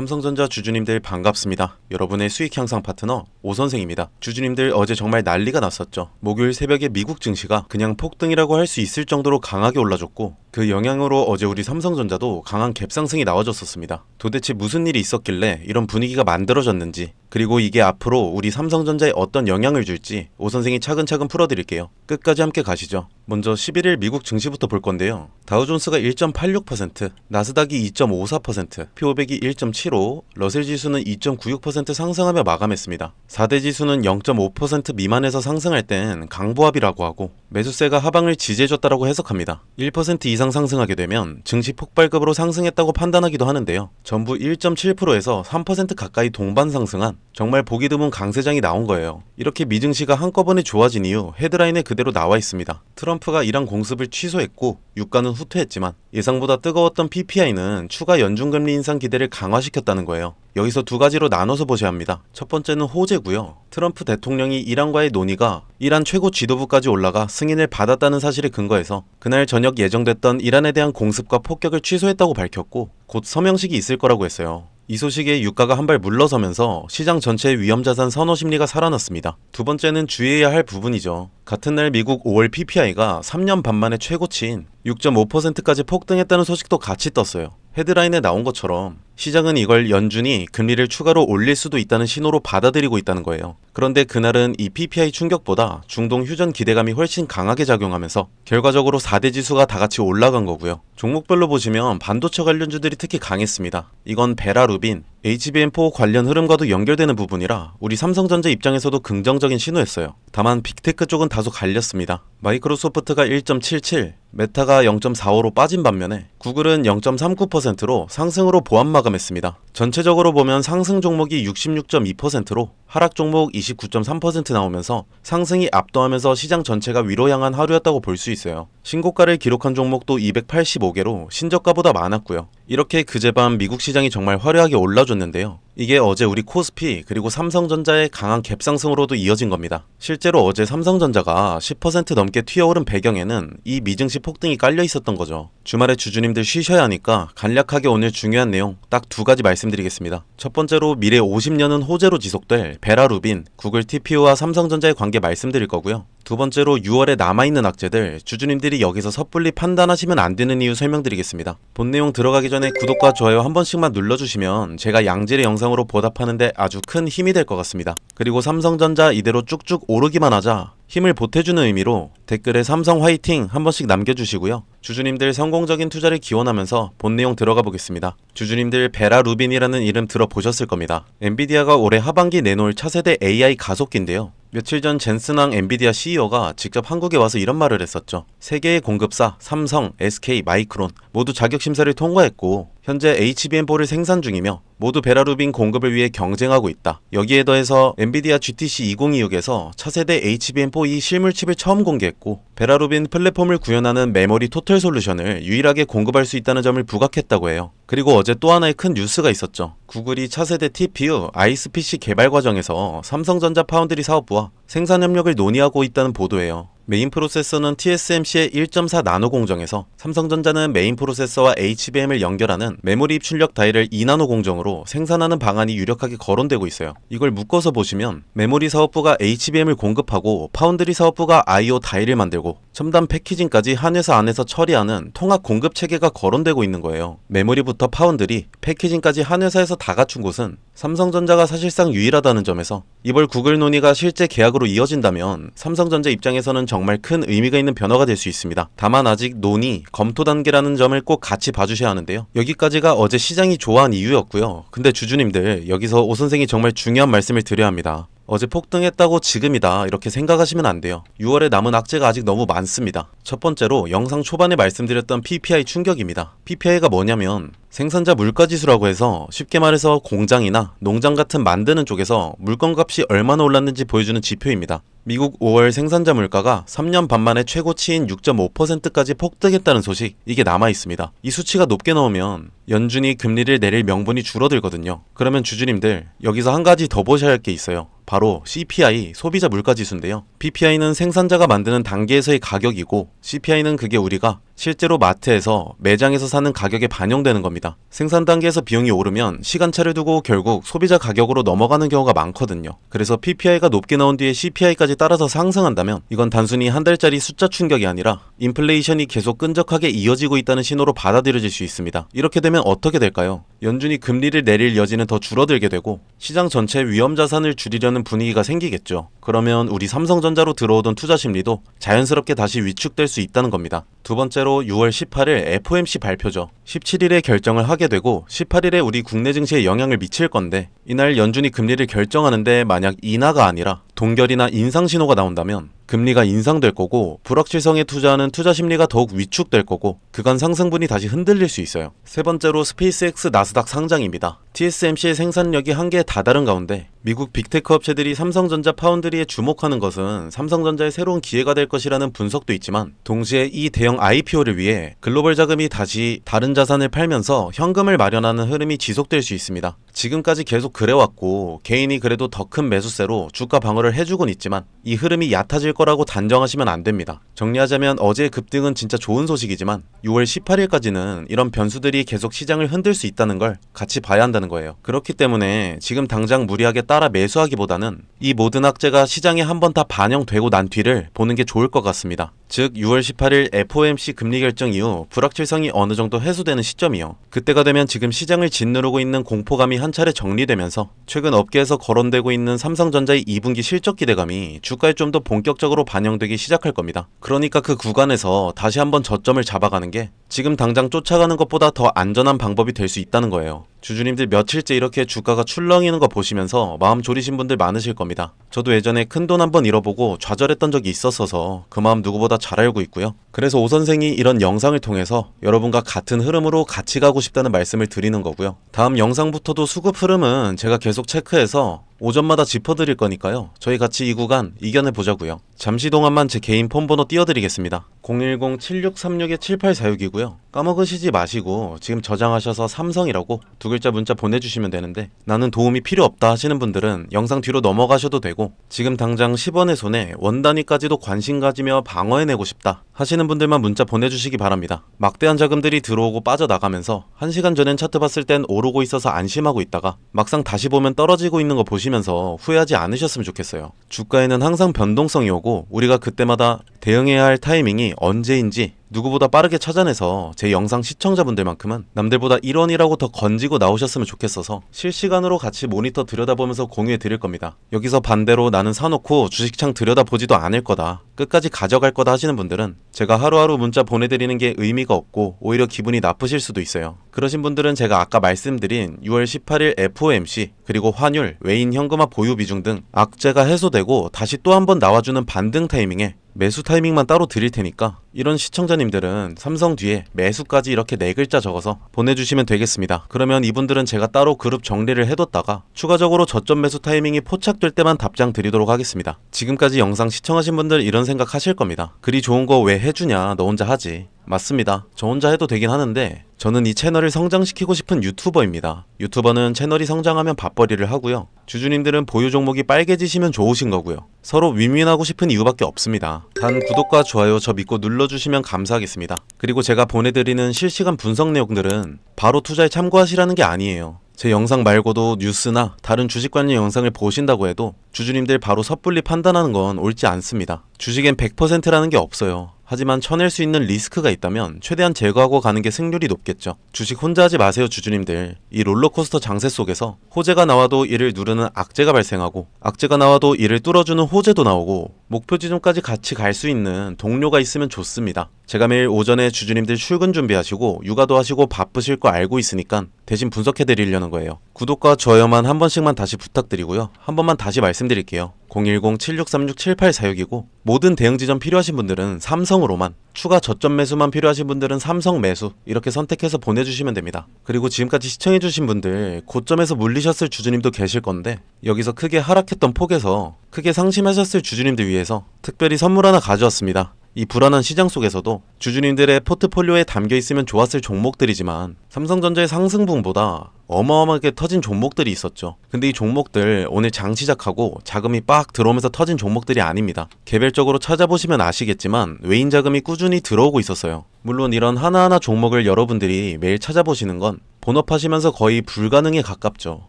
삼성전자 주주님들 반갑습니다. 여러분의 수익 향상 파트너 오선생입니다. 주주님들 어제 정말 난리가 났었죠. 목요일 새벽에 미국 증시가 그냥 폭등이라고 할 수 있을 정도로 강하게 올라줬고 그 영향으로 어제 우리 삼성전자도 강한 갭상승이 나와줬었습니다. 도대체 무슨 일이 있었길래 이런 분위기가 만들어졌는지, 그리고 이게 앞으로 우리 삼성전자에 어떤 영향을 줄지 오선생이 차근차근 풀어드릴게요. 끝까지 함께 가시죠. 먼저 11일 미국 증시부터 볼 건데요. 다우존스가 1.86%, 나스닥이 2.54%, P500이 1.75%, 러셀 지수는 2.96% 상승하며 마감했습니다. 4대 지수는 0.5% 미만에서 상승할 땐 강보합이라고 하고 매수세가 하방을 지지해줬다라고 해석합니다. 1% 이상 상승하게 되면 증시 폭발급으로 상승했다고 판단하기도 하는데요. 전부 1.7%에서 3% 가까이 동반 상승한 정말 보기 드문 강세장이 나온 거예요. 이렇게 미증시가 한꺼번에 좋아진 이유 헤드라인에 그대로 나와 있습니다. 트럼프가 이란 공습을 취소했고 유가는 후퇴했지만 예상보다 뜨거웠던 PPI는 추가 연준금리 인상 기대를 강화시켰다는 거예요. 여기서 두 가지로 나눠서 보셔야 합니다. 첫 번째는 호재고요. 트럼프 대통령이 이란과의 논의가 이란 최고 지도부까지 올라가 승인을 받았다는 사실에 근거해서 그날 저녁 예정됐던 이란에 대한 공습과 폭격을 취소했다고 밝혔고 곧 서명식이 있을 거라고 했어요. 이 소식에 유가가 한 발 물러서면서 시장 전체의 위험자산 선호 심리가 살아났습니다. 두 번째는 주의해야 할 부분이죠. 같은 날 미국 5월 PPI가 3년 반 만에 최고치인 6.5%까지 폭등했다는 소식도 같이 떴어요. 헤드라인에 나온 것처럼 시장은 이걸 연준이 금리를 추가로 올릴 수도 있다는 신호로 받아들이고 있다는 거예요. 그런데 그날은 이 PPI 충격보다 중동 휴전 기대감이 훨씬 강하게 작용하면서 결과적으로 4대 지수가 다 같이 올라간 거고요. 종목별로 보시면 반도체 관련주들이 특히 강했습니다. 이건 베라루빈, HBM4 관련 흐름과도 연결되는 부분이라 우리 삼성전자 입장에서도 긍정적인 신호였어요. 다만 빅테크 쪽은 다소 갈렸습니다. 마이크로소프트가 1.77, 메타가 0.45로 빠진 반면에 구글은 0.39%로 상승으로 보합 마감했습니다. 전체적으로 보면 상승 종목이 66.2%로 하락 종목 29.3% 나오면서 상승이 압도하면서 시장 전체가 위로 향한 하루였다고 볼 수 있어요. 신고가를 기록한 종목도 285개로 신저가보다 많았고요. 이렇게 그제밤 미국 시장이 정말 화려하게 올라줬는데요. 이게 어제 우리 코스피 그리고 삼성전자의 강한 갭상승으로도 이어진 겁니다. 실제로 어제 삼성전자가 10% 넘게 튀어오른 배경에는 이 미증시 폭등이 깔려 있었던 거죠. 주말에 주주님들 쉬셔야 하니까 간략하게 오늘 중요한 내용 딱 두 가지 말씀드리겠습니다. 첫 번째로 미래 50년은 호재로 지속될 베라루빈, 구글 TPU와 삼성전자의 관계 말씀드릴 거고요. 두 번째로 6월에 남아있는 악재들 주주님들이 여기서 섣불리 판단하시면 안 되는 이유 설명드리겠습니다. 본 내용 들어가기 전에 구독과 좋아요 한 번씩만 눌러주시면 제가 양질의 영상으로 보답하는데 아주 큰 힘이 될 것 같습니다. 그리고 삼성전자 이대로 쭉쭉 오르기만 하자 힘을 보태주는 의미로 댓글에 삼성 화이팅 한 번씩 남겨주시고요. 주주님들 성공적인 투자를 기원하면서 본 내용 들어가 보겠습니다. 주주님들 베라루빈이라는 이름 들어보셨을 겁니다. 엔비디아가 올해 하반기 내놓을 차세대 AI 가속기인데요. 며칠 전 젠슨왕 엔비디아 CEO가 직접 한국에 와서 이런 말을 했었죠. 세계의 공급사 삼성, SK, 마이크론 모두 자격심사를 통과했고 현재 HBM4를 생산 중이며 모두 베라루빈 공급을 위해 경쟁하고 있다. 여기에 더해서 엔비디아 GTC 2026에서 차세대 HBM4E 실물칩을 처음 공개했고 베라루빈 플랫폼을 구현하는 메모리 토탈 솔루션을 유일하게 공급할 수 있다는 점을 부각했다고 해요. 그리고 어제 또 하나의 큰 뉴스가 있었죠. 구글이 차세대 TPU, ISPC 개발 과정에서 삼성전자 파운드리 사업부와 생산 협력을 논의하고 있다는 보도예요. 메인 프로세서는 TSMC의 1.4 나노 공정에서 삼성전자는 메인 프로세서와 HBM을 연결하는 메모리 입출력 다이를 2나노 공정으로 생산하는 방안이 유력하게 거론되고 있어요. 이걸 묶어서 보시면 메모리 사업부가 HBM을 공급하고 파운드리 사업부가 I/O 다이를 만들고 첨단 패키징까지 한 회사 안에서 처리하는 통합 공급 체계가 거론되고 있는 거예요. 메모리부터 파운드리, 패키징까지 한 회사에서 다 갖춘 곳은 삼성전자가 사실상 유일하다는 점에서 이번 구글 논의가 실제 계약으로 이어진다면 삼성전자 입장에서는 정말 큰 의미가 있는 변화가 될 수 있습니다. 다만 아직 논의, 검토 단계라는 점을 꼭 같이 봐주셔야 하는데요. 여기까지가 어제 시장이 좋아한 이유였고요. 근데 주주님들 여기서 오 선생이 정말 중요한 말씀을 드려야 합니다. 어제 폭등했다고 지금이다 이렇게 생각하시면 안 돼요. 6월에 남은 악재가 아직 너무 많습니다. 첫 번째로 영상 초반에 말씀드렸던 PPI 충격입니다. PPI가 뭐냐면 생산자 물가지수라고 해서 쉽게 말해서 공장이나 농장 같은 만드는 쪽에서 물건값이 얼마나 올랐는지 보여주는 지표입니다. 미국 5월 생산자 물가가 3년 반 만에 최고치인 6.5%까지 폭등했다는 소식, 이게 남아있습니다. 이 수치가 높게 나오면 연준이 금리를 내릴 명분이 줄어들거든요. 그러면 주주님들 여기서 한 가지 더 보셔야 할 게 있어요. 바로 CPI, 소비자 물가지수인데요. PPI는 생산자가 만드는 단계에서의 가격이고 CPI는 그게 우리가 실제로 마트에서 매장에서 사는 가격에 반영되는 겁니다. 생산 단계에서 비용이 오르면 시간차를 두고 결국 소비자 가격으로 넘어가는 경우가 많거든요. 그래서 PPI가 높게 나온 뒤에 CPI까지 따라서 상승한다면 이건 단순히 한 달짜리 숫자 충격이 아니라 인플레이션이 계속 끈적하게 이어지고 있다는 신호로 받아들여질 수 있습니다. 이렇게 되면 어떻게 될까요? 연준이 금리를 내릴 여지는 더 줄어들게 되고 시장 전체 위험 자산을 줄이려는 분위기가 생기겠죠. 그러면 우리 삼성전자로 들어오던 투자 심리도 자연스럽게 다시 위축될 수 있다는 겁니다. 두 번째로 6월 18일 FOMC 발표죠. 17일에 결정을 하게 되고 18일에 우리 국내 증시에 영향을 미칠 건데 이날 연준이 금리를 결정하는데 만약 인하가 아니라 동결이나 인상 신호가 나온다면 금리가 인상될 거고 불확실성에 투자하는 투자 심리가 더욱 위축될 거고 그간 상승분이 다시 흔들릴 수 있어요. 세 번째로 스페이스X 나스닥 상장입니다. TSMC의 생산력이 한계에 다다른 가운데 미국 빅테크 업체들이 삼성전자 파운드리에 주목하는 것은 삼성전자의 새로운 기회가 될 것이라는 분석도 있지만 동시에 이 대형 IPO를 위해 글로벌 자금이 다시 다른 자산을 팔면서 현금을 마련하는 흐름이 지속될 수 있습니다. 지금까지 계속 그래왔고 개인이 그래도 더 큰 매수세로 주가 방어를 해주곤 있지만 이 흐름이 얕아질 거라고 단정하시면 안 됩니다. 정리하자면 어제의 급등은 진짜 좋은 소식이지만 6월 18일까지는 이런 변수들이 계속 시장을 흔들 수 있다는 걸 같이 봐야 한다는 거예요. 그렇기 때문에 지금 당장 무리하게 따라 매수하기보다는 이 모든 악재가 시장에 한번 다 반영되고 난 뒤를 보는 게 좋을 것 같습니다. 즉 6월 18일 FOMC 금리 결정 이후 불확실성이 어느 정도 해소되는 시점이요. 그때가 되면 지금 시장을 짓누르고 있는 공포감이 한 차례 정리되면서 최근 업계에서 거론되고 있는 삼성전자의 2분기 실적 기대감이 주가에 좀 더 본격적으로 반영되기 시작할 겁니다. 그러니까 그 구간에서 다시 한번 저점을 잡아가는 게 지금 당장 쫓아가는 것보다 더 안전한 방법이 될 수 있다는 거예요. 주주님들 며칠째 이렇게 주가가 출렁이는 거 보시면서 마음 졸이신 분들 많으실 겁니다. 저도 예전에 큰돈 한번 잃어보고 좌절했던 적이 있었어서 그 마음 누구보다 잘 알고 있고요. 그래서 오 선생이 이런 영상을 통해서 여러분과 같은 흐름으로 같이 가고 싶다는 말씀을 드리는 거고요. 다음 영상부터도 수급 흐름은 제가 계속 체크해서 오전마다 짚어드릴 거니까요. 저희 같이 이 구간 이겨내보자고요. 잠시 동안만 제 개인 폰번호 띄워드리겠습니다. 010-7636-7846이고요. 까먹으시지 마시고 지금 저장하셔서 삼성이라고 두 글자 문자 보내주시면 되는데 나는 도움이 필요 없다 하시는 분들은 영상 뒤로 넘어가셔도 되고 지금 당장 10원의 손에 원 단위까지도 관심 가지며 방어해내고 싶다 하시는 분들만 문자 보내주시기 바랍니다. 막대한 자금들이 들어오고 빠져나가면서 1시간 전엔 차트 봤을 땐 오르고 있어서 안심하고 있다가 막상 다시 보면 떨어지고 있는 거 보시면서 후회하지 않으셨으면 좋겠어요. 주가에는 항상 변동성이 오고 우리가 그때마다 대응해야 할 타이밍이 언제인지 누구보다 빠르게 찾아내서 제 영상 시청자분들만큼은 남들보다 1원이라고 더 건지고 나오셨으면 좋겠어서 실시간으로 같이 모니터 들여다보면서 공유해 드릴 겁니다. 여기서 반대로 나는 사놓고 주식창 들여다보지도 않을 거다, 끝까지 가져갈 거다 하시는 분들은 제가 하루하루 문자 보내드리는 게 의미가 없고 오히려 기분이 나쁘실 수도 있어요. 그러신 분들은 제가 아까 말씀드린 6월 18일 FOMC 그리고 환율, 외인 현금화 보유 비중 등 악재가 해소되고 다시 또 한 번 나와주는 반등 타이밍에 매수 타이밍만 따로 드릴 테니까 이런 시청자님들은 삼성 뒤에 매수까지 이렇게 4글자 적어서 보내주시면 되겠습니다. 그러면 이분들은 제가 따로 그룹 정리를 해뒀다가 추가적으로 저점 매수 타이밍이 포착될 때만 답장 드리도록 하겠습니다. 지금까지 영상 시청하신 분들 이런 생각 하실 겁니다. 그리 좋은 거 왜 해주냐, 너 혼자 하지. 맞습니다. 저 혼자 해도 되긴 하는데 저는 이 채널을 성장시키고 싶은 유튜버입니다. 유튜버는 채널이 성장하면 밥벌이를 하고요. 주주님들은 보유 종목이 빨개지시면 좋으신 거고요. 서로 윈윈하고 싶은 이유밖에 없습니다. 단 구독과 좋아요 저 믿고 눌러주시면 감사하겠습니다. 그리고 제가 보내드리는 실시간 분석 내용들은 바로 투자에 참고하시라는 게 아니에요. 제 영상 말고도 뉴스나 다른 주식 관련 영상을 보신다고 해도 주주님들 바로 섣불리 판단하는 건 옳지 않습니다. 주식엔 100%라는 게 없어요. 하지만 쳐낼 수 있는 리스크가 있다면 최대한 제거하고 가는 게 승률이 높겠죠. 주식 혼자 하지 마세요 주주님들. 이 롤러코스터 장세 속에서 호재가 나와도 이를 누르는 악재가 발생하고 악재가 나와도 이를 뚫어주는 호재도 나오고 목표 지점까지 같이 갈 수 있는 동료가 있으면 좋습니다. 제가 매일 오전에 주주님들 출근 준비하시고 육아도 하시고 바쁘실 거 알고 있으니까 대신 분석해 드리려는 거예요. 구독과 좋아요만 한 번씩만 다시 부탁드리고요. 한 번만 다시 말씀드릴게요. 010-7636-7846이고 모든 대응 지점 필요하신 분들은 삼성으로만, 추가 저점 매수만 필요하신 분들은 삼성 매수 이렇게 선택해서 보내주시면 됩니다. 그리고 지금까지 시청해주신 분들 고점에서 물리셨을 주주님도 계실 건데 여기서 크게 하락했던 폭에서 크게 상심하셨을 주주님들 위해서 특별히 선물 하나 가져왔습니다. 이 불안한 시장 속에서도 주주님들의 포트폴리오에 담겨 있으면 좋았을 종목들이지만 삼성전자의 상승분보다 어마어마하게 터진 종목들이 있었죠. 근데 이 종목들 오늘 장 시작하고 자금이 빡 들어오면서 터진 종목들이 아닙니다. 개별적으로 찾아보시면 아시겠지만 외인 자금이 꾸준히 들어오고 있었어요. 물론 이런 하나하나 종목을 여러분들이 매일 찾아보시는 건 본업하시면서 거의 불가능에 가깝죠.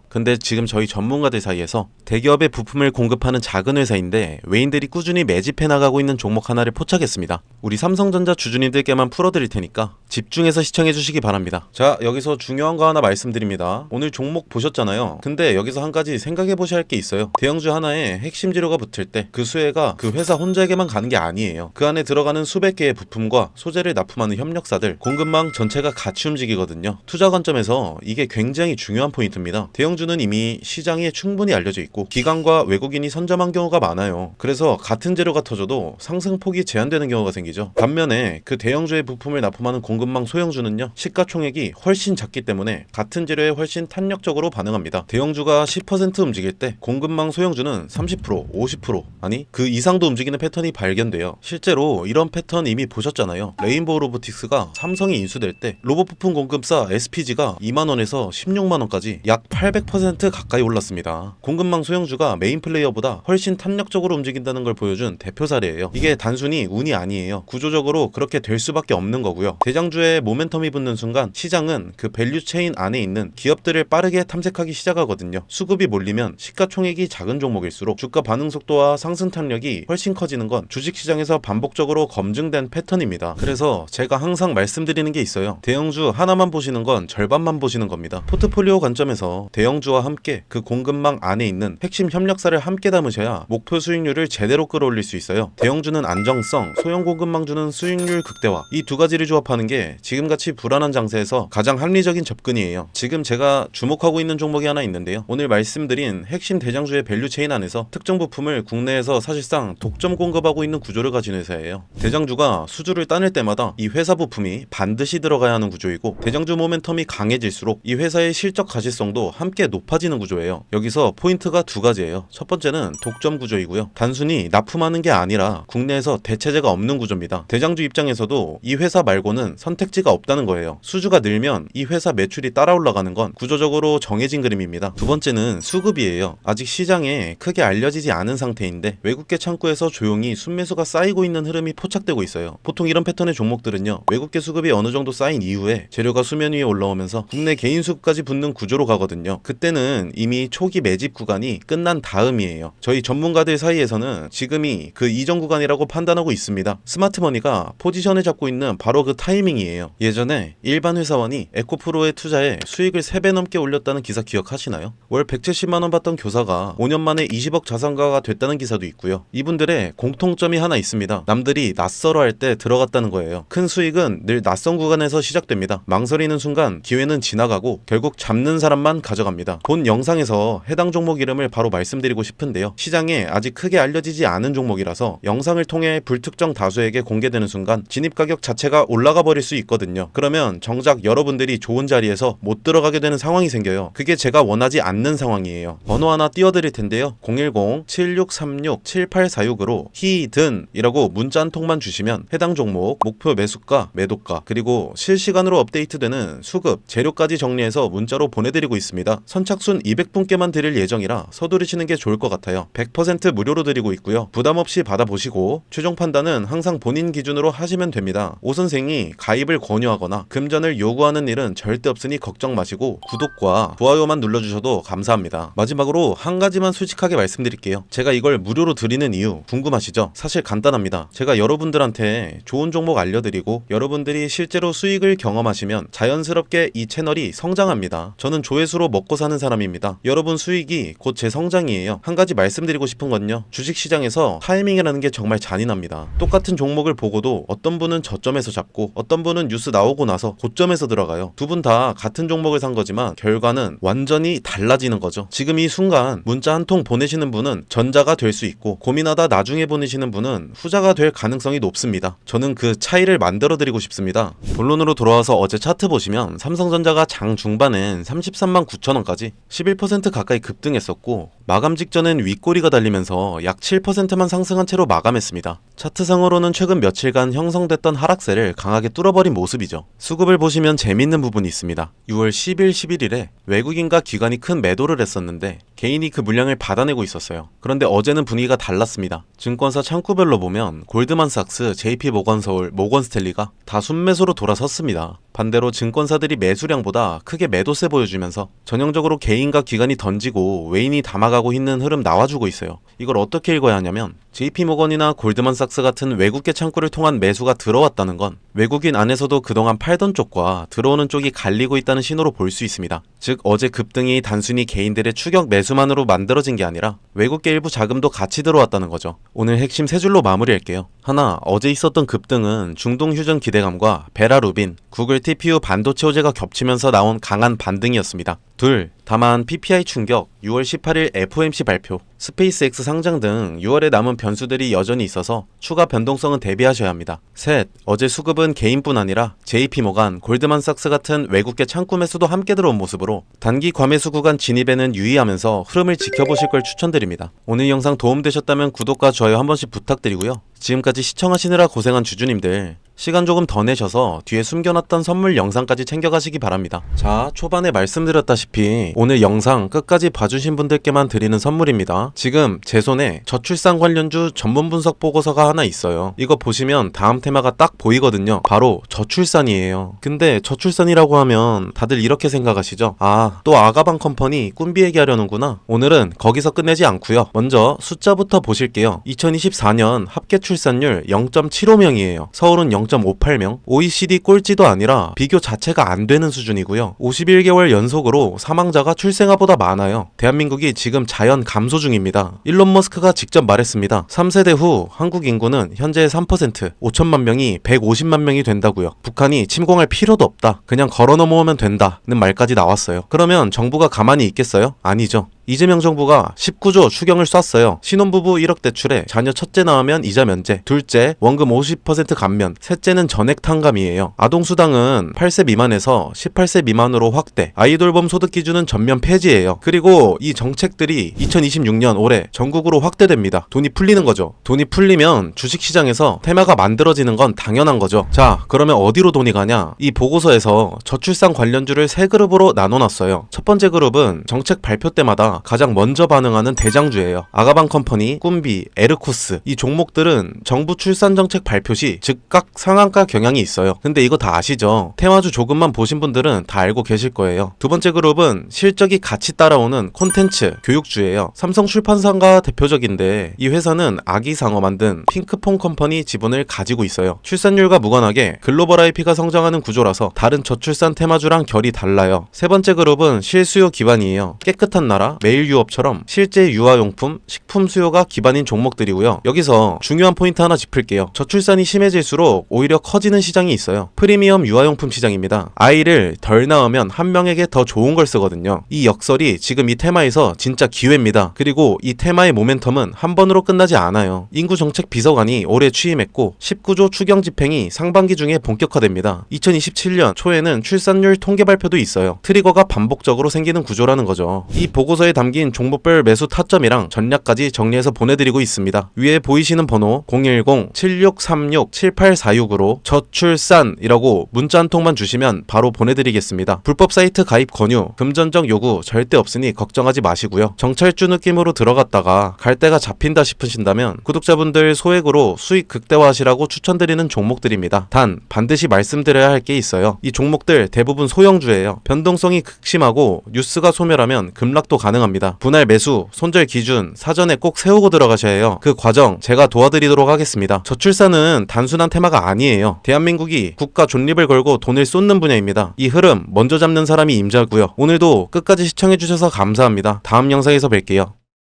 근데 지금 저희 전문가들 사이에서 대기업의 부품을 공급하는 작은 회사인데 외인들이 꾸준히 매집해 나가고 있는 종목 하나를 포착했습니다. 우리 삼성전자 주주님들께만 풀어드릴 테니까 집중해서 시청해 주시기 바랍니다. 자, 여기서 중요한 거 하나 말씀드립니다. 오늘 종목 보셨잖아요. 근데 여기서 한 가지 생각해 보셔야 할 게 있어요. 대형주 하나에 핵심 재료가 붙을 때 그 수혜가 그 회사 혼자에게만 가는 게 아니에요. 그 안에 들어가는 수백 개의 부품과 소재를 납품하는 협력사들, 공급망 전체가 같이 움직이거든요. 투자 관점에서 이게 굉장히 중요한 포인트입니다. 대형주는 이미 시장에 충분히 알려져 있고 기관과 외국인이 선점한 경우가 많아요. 그래서 같은 재료가 터져도 상승폭이 제한되는 경우가 생기죠. 반면에 그 대형주의 부품을 납품하는 공급망 소형주는요, 시가총액이 훨씬 작기 때문에 같은 재료에 훨씬 탄력적으로 반응합니다. 대형주가 10% 움직일 때 공급망 소형주는 30%, 50% 아니 그 이상도 움직이는 패턴이 발견돼요. 실제로 이런 패턴 이미 보셨잖아요. 레인보우 로보틱스가 삼성이 인수될 때 로봇 부품 공급사 SPG가 2만원에서 16만원까지 약 800% 가까이 올랐습니다. 공급망 소형주가 메인 플레이어보다 훨씬 탄력적으로 움직인다는 걸 보여준 대표 사례예요. 이게 단순히 운이 아니에요. 구조적으로 그렇게 될 수밖에 없는 거고요. 대장주에 모멘텀이 붙는 순간 시장은 그 밸류 체인 안에 있는 기업들을 빠르게 탐색하기 시작하거든요. 수급이 몰리면 시가총액이 작은 종목일수록 주가 반응 속도와 상승 탄력이 훨씬 커지는 건 주식시장에서 반복적으로 검증된 패턴입니다. 그래서 제가 항상 말씀드리는 게 있어요. 대형주 하나만 보시는 건 절반만 보시는 겁니다. 포트폴리오 관점에서 대형주와 함께 그 공급망 안에 있는 핵심 협력사를 함께 담으셔야 목표 수익률을 제대로 끌어올릴 수 있어요. 대형주는 안정성, 소형 공급망주는 수익률 극대화, 이 두 가지를 조합하는 게 지금같이 불안한 장세에서 가장 합리적인 접근이에요. 지금 제가 주목하고 있는 종목이 하나 있는데요. 오늘 말씀드린 핵심 대장주의 밸류체인 안에서 특정 부품을 국내에서 사실상 독점 공급하고 있는 구조를 가진 회사예요. 대장주가 수주를 따낼 때마다 이 회사 부품이 반드시 들어가야 하는 구조이고 대장주 모멘텀이 강해질수록 이 회사의 실적 가시성도 함께 높아지는 구조예요. 여기서 포인트가 두 가지예요. 첫 번째는 독점 구조이고요. 단순히 납품하는 게 아니라 국내에서 대체제가 없는 구조입니다. 대장주 입장에서도 이 회사 말고는 선택지가 없다는 거예요. 수주가 늘면 이 회사 매출이 따라 올라가는 건 구조적으로 정해진 그림입니다. 두 번째는 수급이에요. 아직 시장에 크게 알려지지 않은 상태인데 외국계 창구에서 조용히 순매수가 쌓이고 있는 흐름이 포착되고 있어요. 보통 이런 패턴의 종목들은요, 외국계 수급이 어느 정도 쌓인 이후에 재료가 수면 위에 올라오면서 국내 개인 수급까지 붙는 구조로 가거든요. 그때는 이미 초기 매집 구간이 끝난 다음이에요. 저희 전문가들 사이에서는 지금이 그 이전 구간이라고 판단하고 있습니다. 스마트머니가 포지션을 잡고 있는 바로 그 타이밍이에요. 예전에 일반 회사원이 에코프로에 투자해 수익을 3배 넘게 올렸다는 기사 기억하시나요? 월 170만원 받던 교사가 5년 만에 20억 자산가가 됐다는 기사도 있고요. 이분들의 공통점이 하나 있습니다. 남들이 낯설어 할 때 들어갔다는 거예요. 큰 수익은 늘 낯선 구간에서 시작됩니다. 망설이는 순간 기회는 지나가고 결국 잡는 사람만 가져갑니다. 본 영상에서 해당 종목 이름을 바로 말씀드리고 싶은데요. 시장에 아직 크게 알려지지 않은 종목이라서 영상을 통해 불특정 다수에게 공개되는 순간 진입 가격 자체가 올라가 버릴 수 있거든요. 그러면 정작 여러분들이 좋은 자리에서 못 들어가게 되는 상황이 생겨요. 그게 제가 원하지 않는 상황이에요. 번호 하나 띄워드릴 텐데요. 010-7636-7846으로 히든이라고 문자 한 통만 주시면 해당 종목 목표 매수가, 매도가, 그리고 실시간으로 업데이트되는 수급, 재료까지 정리해서 문자로 보내드리고 있습니다. 선착순 200분께만 드릴 예정이라 서두르시는 게 좋을 것 같아요. 100% 무료로 드리고 있고요. 부담 없이 받아보시고 최종 판단은 항상 본인 기준으로 하시면 됩니다. 오 선생이 가입을 권유하거나 금전을 요구하는 일은 절대 없으니 걱정 마시고 구독과 좋아요만 눌러주셔도 감사합니다. 마지막으로 한 가지만 솔직하게 말씀드릴게요. 제가 이걸 무료로 드리는 이유 궁금하시죠? 사실 간단합니다. 제가 여러분들한테 좋은 종목 알려드리고 여러분들이 실제로 수익을 경험하시면 자연스럽게 이 채널이 성장합니다. 저는 조회수로 먹고 사는 사람입니다. 여러분 수익이 곧 제 성장이에요. 한 가지 말씀드리고 싶은 건요, 주식시장에서 타이밍이라는 게 정말 잔인합니다. 똑같은 종목을 보고도 어떤 분은 저점에서 잡고 어떤 분은 뉴스 나오고 나서 고점에서 들어가요. 두 분 다 같은 종목을 산 거지만 결과는 완전히 달라지는 거죠. 지금 이 순간 문자 한 통 보내시는 분은 전자가 될 수 있고 고민하다 나중에 보내시는 분은 후자가 될 가능성이 높습니다. 저는 그 차이를 만들어 드리고 싶습니다. 본론으로 돌아와서 어제 차트 보시면 삼성전자가 장 중반엔 33만 9천원까지 11% 가까이 급등했었고 마감 직전엔 윗꼬리가 달리면서 약 7%만 상승한 채로 마감했습니다. 차트상으로는 최근 며칠간 형성됐던 하락세를 강하게 뚫어버린 모습이죠. 수급을 보시면 재밌는 부분이 있습니다. 6월 10일, 11일에 외국인과 기관이 큰 매도를 했었는데 개인이 그 물량을 받아내고 있었어요. 그런데 어제는 분위기가 달랐습니다. 증권사 창구별로 보면 골드만삭스, JP모건서울, 모건스탠리가 다 순매수로 돌아섰습니다. 반대로 증권사들이 매수량보다 크게 매도세 보여주면서 전형적으로 개인과 기관이 던지고 외인이 담아가고 있는 흐름 나와주고 있어요. 이걸 어떻게 읽어야 하냐면 JP모건이나 골드만삭스 같은 외국계 창구를 통한 매수가 들어왔다는 건 외국인 안에서도 그동안 팔던 쪽과 들어오는 쪽이 갈리고 있다는 신호로 볼 수 있습니다. 즉 어제 급등이 단순히 개인들의 추격 매수만으로 만들어진 게 아니라 외국계 일부 자금도 같이 들어왔다는 거죠. 오늘 핵심 세 줄로 마무리할게요. 하나, 어제 있었던 급등은 중동 휴전 기대감과 베라루빈, 구글 TPU 반도체 호재가 겹치면서 나온 강한 반등이었습니다. 둘, 다만 PPI 충격, 6월 18일 FOMC 발표, 스페이스X 상장 등 6월에 남은 변수들이 여전히 있어서 추가 변동성은 대비하셔야 합니다. 셋, 어제 수급은 개인뿐 아니라 JP모간, 골드만삭스 같은 외국계 창구 매수도 함께 들어온 모습으로 단기 과매수 구간 진입에는 유의하면서 흐름을 지켜보실 걸 추천드립니다. 오늘 영상 도움되셨다면 구독과 좋아요 한 번씩 부탁드리고요. 지금까지 시청하시느라 고생한 주주님들, 시간 조금 더 내셔서 뒤에 숨겨놨던 선물 영상까지 챙겨가시기 바랍니다. 자, 초반에 말씀드렸다시피 오늘 영상 끝까지 봐주신 분들께만 드리는 선물입니다. 지금 제 손에 저출산 관련주 전문 분석 보고서가 하나 있어요. 이거 보시면 다음 테마가 딱 보이거든요. 바로 저출산이에요. 근데 저출산이라고 하면 다들 이렇게 생각하시죠? 아, 또 아가방 컴퍼니 꾼비 얘기하려는구나. 오늘은 거기서 끝내지 않고요. 먼저 숫자부터 보실게요. 2024년 합계 출산율 0.75명이에요. 서울은 0.58명, OECD 꼴찌도 아니라 비교 자체가 안 되는 수준이고요. 51개월 연속으로 사망자가 출생아보다 많아요. 대한민국이 지금 자연 감소 중입니다. 일론 머스크가 직접 말했습니다. 3세대 후 한국 인구는 현재 3%, 5천만 명이 150만 명이 된다고요. 북한이 침공할 필요도 없다. 그냥 걸어 넘어오면 된다는 말까지 나왔어요. 그러면 정부가 가만히 있겠어요? 아니죠. 이재명 정부가 19조 추경을 쐈어요. 신혼부부 1억 대출에 자녀 첫째 낳으면 이자 면제, 둘째 원금 50% 감면, 셋째는 전액 탕감이에요. 아동수당은 8세 미만에서 18세 미만으로 확대, 아이돌봄 소득 기준은 전면 폐지예요. 그리고 이 정책들이 2026년 올해 전국으로 확대됩니다. 돈이 풀리는 거죠. 돈이 풀리면 주식시장에서 테마가 만들어지는 건 당연한 거죠. 자, 그러면 어디로 돈이 가냐? 이 보고서에서 저출산 관련주를 세 그룹으로 나눠놨어요. 첫 번째 그룹은 정책 발표 때마다 가장 먼저 반응하는 대장주예요. 아가방 컴퍼니, 꾼비, 에르코스, 이 종목들은 정부 출산 정책 발표 시 즉각 상한가 경향이 있어요. 근데 이거 다 아시죠? 테마주 조금만 보신 분들은 다 알고 계실 거예요. 두 번째 그룹은 실적이 같이 따라오는 콘텐츠, 교육주예요. 삼성 출판사가 대표적인데 이 회사는 아기상어 만든 핑크퐁 컴퍼니 지분을 가지고 있어요. 출산율과 무관하게 글로벌 IP가 성장하는 구조라서 다른 저출산 테마주랑 결이 달라요. 세 번째 그룹은 실수요 기반이에요. 깨끗한 나라, 매일 유업처럼 실제 유아용품, 식품 수요가 기반인 종목들이고요. 여기서 중요한 포인트 하나 짚을게요. 저출산이 심해질수록 오히려 커지는 시장이 있어요. 프리미엄 유아용품 시장입니다. 아이를 덜 낳으면 한 명에게 더 좋은 걸 쓰거든요. 이 역설이 지금 이 테마에서 진짜 기회입니다. 그리고 이 테마의 모멘텀은 한 번으로 끝나지 않아요. 인구정책 비서관이 올해 취임했고 19조 추경 집행이 상반기 중에 본격화됩니다. 2027년 초에는 출산율 통계 발표도 있어요. 트리거가 반복적으로 생기는 구조라는 거죠. 이 보고서에 담긴 종목별 매수 타점이랑 전략까지 정리해서 보내드리고 있습니다. 위에 보이시는 번호 010-7636-7846으로 저출산이라고 문자 한 통만 주시면 바로 보내드리겠습니다. 불법 사이트 가입 권유, 금전적 요구 절대 없으니 걱정하지 마시고요. 정찰주 느낌으로 들어갔다가 갈 데가 잡힌다 싶으신다면 구독자분들 소액으로 수익 극대화하시라고 추천드리는 종목들입니다. 단 반드시 말씀드려야 할 게 있어요. 이 종목들 대부분 소형주예요. 변동성이 극심하고 뉴스가 소멸하면 급락도 가능합니다. 분할 매수, 손절 기준 사전에 꼭 세우고 들어가셔야 해요. 그 과정 제가 도와드리도록 하겠습니다. 저출산은 단순한 테마가 아니에요. 대한민국이 국가 존립을 걸고 돈을 쏟는 분야입니다. 이 흐름 먼저 잡는 사람이 임자고요. 오늘도 끝까지 시청해주셔서 감사합니다. 다음 영상에서 뵐게요.